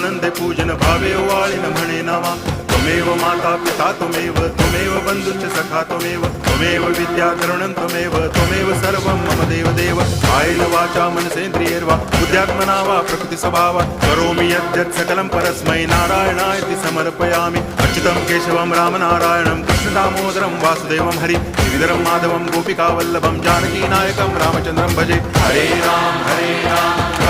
आनंदे पूजन भावे वाळिन म्हणे नामा त्वमेव माता पिता त्वमेव बंधुश्च सखा त्वमेव विद्या तरुणं त्वमेव सर्वं मम देव कायेन वाचा मनसेन्द्रियैर्वा बुद्ध्यात्मना वा प्रकृति स्वभावात् करोमि यद्यत् सकलं परस्मै नारायणायति समर्पयामि अच्युतं केशवं रामनारायणं कृष्णदामोदरं वासुदेवं हरि गिरिधरं माधवं गोपिकावल्लभं जानकीनायकं रामचन्द्रं भजे हरे राम